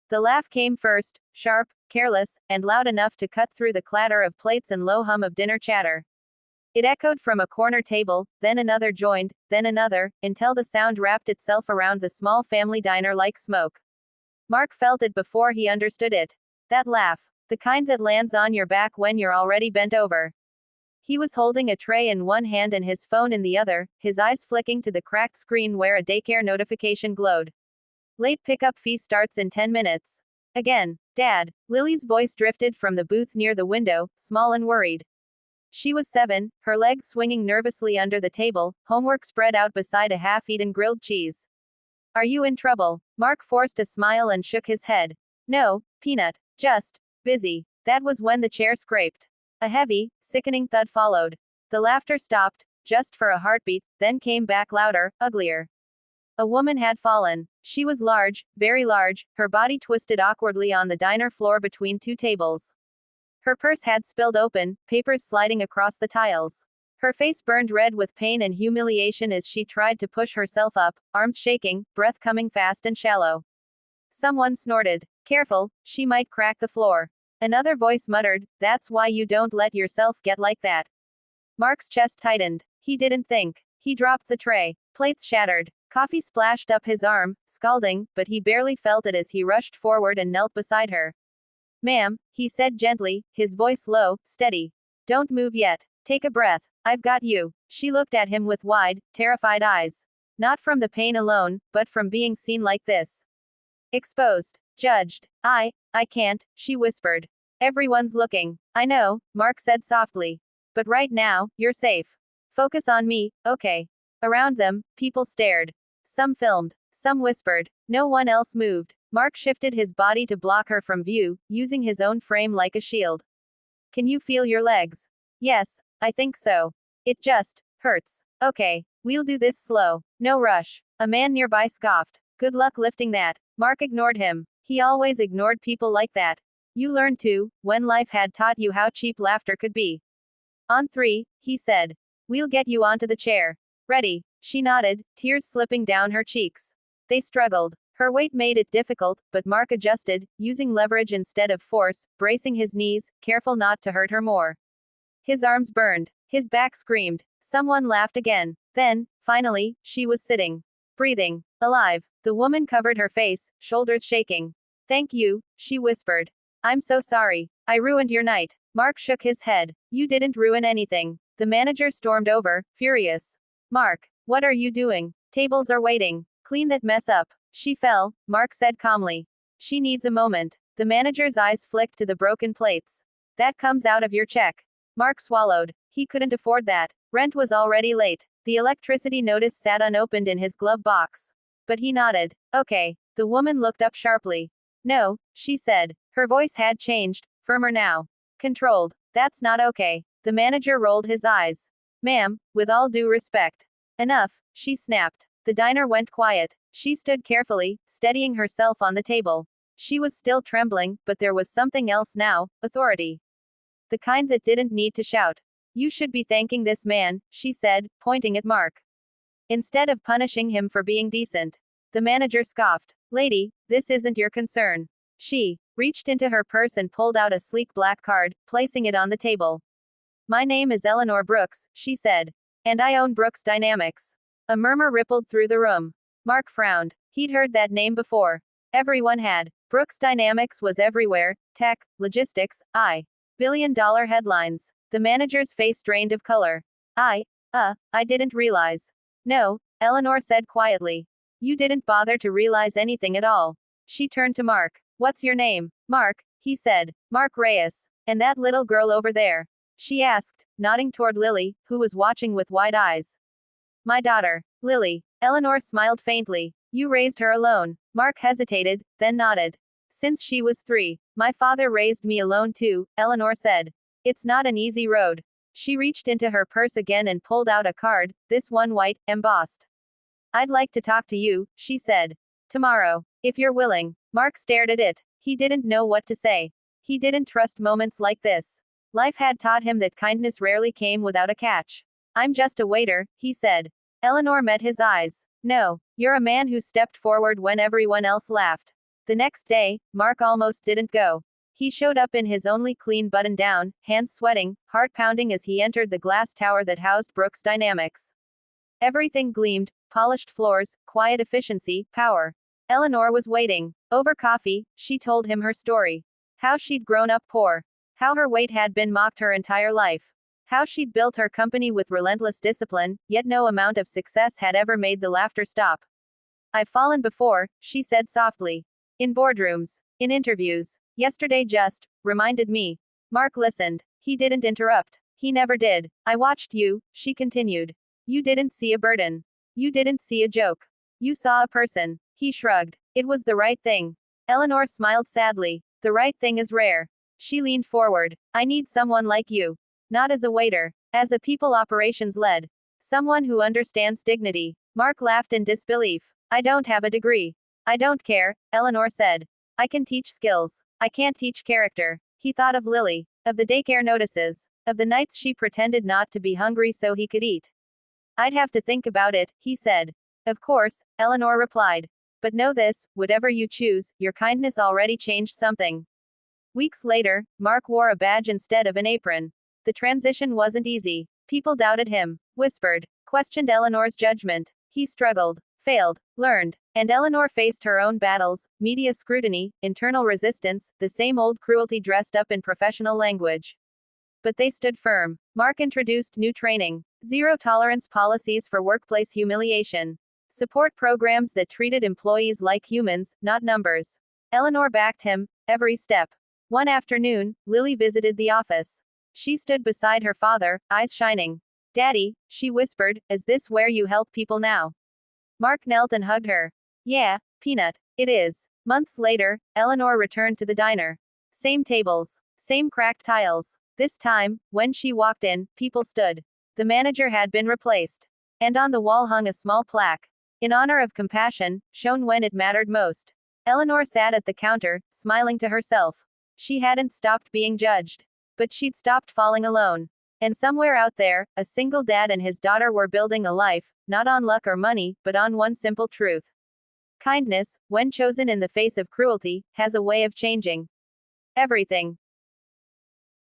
The laugh came first, sharp, careless, and loud enough to cut through the clatter of plates and low hum of dinner chatter. It echoed from a corner table, then another joined, then another, until the sound wrapped itself around the small family diner like smoke. Mark felt it before he understood it. That laugh. The kind that lands on your back when you're already bent over. He was holding a tray in one hand and his phone in the other, his eyes flicking to the cracked screen where a daycare notification glowed. Late pickup fee starts in 10 minutes. Again. Dad. Lily's voice drifted from the booth near the window, small and worried. She was 7, her legs swinging nervously under the table, homework spread out beside a half-eaten grilled cheese. Are you in trouble? Mark forced a smile and shook his head. No, Peanut. Just busy. That was when the chair scraped. A heavy, sickening thud followed. The laughter stopped, just for a heartbeat, then came back louder, uglier. A woman had fallen. She was large, very large, her body twisted awkwardly on the diner floor between two tables. Her purse had spilled open, papers sliding across the tiles. Her face burned red with pain and humiliation as she tried to push herself up, arms shaking, breath coming fast and shallow. Someone snorted. Careful, she might crack the floor. Another voice muttered, that's why you don't let yourself get like that. Mark's chest tightened. He didn't think. He dropped the tray. Plates shattered. Coffee splashed up his arm, scalding, but he barely felt it as he rushed forward and knelt beside her. Ma'am, he said gently, his voice low, steady. Don't move yet. Take a breath. I've got you. She looked at him with wide, terrified eyes. Not from the pain alone, but from being seen like this. Exposed. Judged. I can't, she whispered. Everyone's looking. I know, Mark said softly. But right now, you're safe. Focus on me, okay? Around them, people stared. Some filmed. Some whispered. No one else moved. Mark shifted his body to block her from view, using his own frame like a shield. Can you feel your legs? Yes, I think so. It just hurts. Okay, we'll do this slow. No rush. A man nearby scoffed. Good luck lifting that. Mark ignored him. He always ignored people like that. You learned to, when life had taught you how cheap laughter could be. On 3, he said. We'll get you onto the chair. Ready? She nodded, tears slipping down her cheeks. They struggled. Her weight made it difficult, but Mark adjusted, using leverage instead of force, bracing his knees, careful not to hurt her more. His arms burned. His back screamed. Someone laughed again. Then, finally, she was sitting. Breathing. Alive. The woman covered her face, shoulders shaking. Thank you, she whispered. I'm so sorry. I ruined your night. Mark shook his head. You didn't ruin anything. The manager stormed over, furious. Mark, what are you doing? Tables are waiting. Clean that mess up. She fell, Mark said calmly. She needs a moment. The manager's eyes flicked to the broken plates. That comes out of your check. Mark swallowed. He couldn't afford that. Rent was already late. The electricity notice sat unopened in his glove box. But he nodded. Okay. The woman looked up sharply. No, she said. Her voice had changed, firmer now. Controlled. That's not okay. The manager rolled his eyes. Ma'am, with all due respect. Enough, she snapped. The diner went quiet. She stood carefully, steadying herself on the table. She was still trembling, but there was something else now, authority. The kind that didn't need to shout. You should be thanking this man, she said, pointing at Mark. Instead of punishing him for being decent. The manager scoffed. Lady, this isn't your concern. She reached into her purse and pulled out a sleek black card, placing it on the table. My name is Eleanor Brooks, she said. And I own Brooks Dynamics. A murmur rippled through the room. Mark frowned. He'd heard that name before. Everyone had. Brooks Dynamics was everywhere. Tech, logistics, billion-dollar headlines. The manager's face drained of color. I didn't realize. No, Eleanor said quietly. You didn't bother to realize anything at all. She turned to Mark. What's your name? Mark, he said. Mark Reyes. And that little girl over there? She asked, nodding toward Lily, who was watching with wide eyes. My daughter. Lily. Eleanor smiled faintly. You raised her alone. Mark hesitated, then nodded. Since she was 3. My father raised me alone too, Eleanor said. It's not an easy road. She reached into her purse again and pulled out a card, this one white, embossed. I'd like to talk to you, she said. Tomorrow. If you're willing. Mark stared at it. He didn't know what to say. He didn't trust moments like this. Life had taught him that kindness rarely came without a catch. I'm just a waiter, he said. Eleanor met his eyes. No, you're a man who stepped forward when everyone else laughed. The next day, Mark almost didn't go. He showed up in his only clean button down, hands sweating, heart pounding as he entered the glass tower that housed Brooks Dynamics. Everything gleamed: polished floors, quiet efficiency, power. Eleanor was waiting. Over coffee, she told him her story. How she'd grown up poor. How her weight had been mocked her entire life. How she'd built her company with relentless discipline, yet no amount of success had ever made the laughter stop. I've fallen before, she said softly. In boardrooms. In interviews. Yesterday just reminded me. Mark listened. He didn't interrupt. He never did. I watched you, she continued. You didn't see a burden. You didn't see a joke. You saw a person. He shrugged. It was the right thing. Eleanor smiled sadly. The right thing is rare. She leaned forward. I need someone like you. Not as a waiter. As a people operations lead. Someone who understands dignity. Mark laughed in disbelief. I don't have a degree. I don't care, Eleanor said. I can teach skills. I can't teach character. He thought of Lily. Of the daycare notices. Of the nights she pretended not to be hungry so he could eat. I'd have to think about it, he said. Of course, Eleanor replied. But know this, whatever you choose, your kindness already changed something. Weeks later, Mark wore a badge instead of an apron. The transition wasn't easy. People doubted him, whispered, questioned Eleanor's judgment. He struggled, failed, learned, and Eleanor faced her own battles: media scrutiny, internal resistance, the same old cruelty dressed up in professional language. But they stood firm. Mark introduced new training, zero-tolerance policies for workplace humiliation, support programs that treated employees like humans, not numbers. Eleanor backed him, every step. One afternoon, Lily visited the office. She stood beside her father, eyes shining. Daddy, she whispered, is this where you help people now? Mark knelt and hugged her. Yeah, Peanut, it is. Months later, Eleanor returned to the diner. Same tables, same cracked tiles. This time, when she walked in, people stood. The manager had been replaced. And on the wall hung a small plaque. In honor of compassion, shown when it mattered most. Eleanor sat at the counter, smiling to herself. She hadn't stopped being judged. But she'd stopped falling alone. And somewhere out there, a single dad and his daughter were building a life, not on luck or money, but on one simple truth. Kindness, when chosen in the face of cruelty, has a way of changing everything.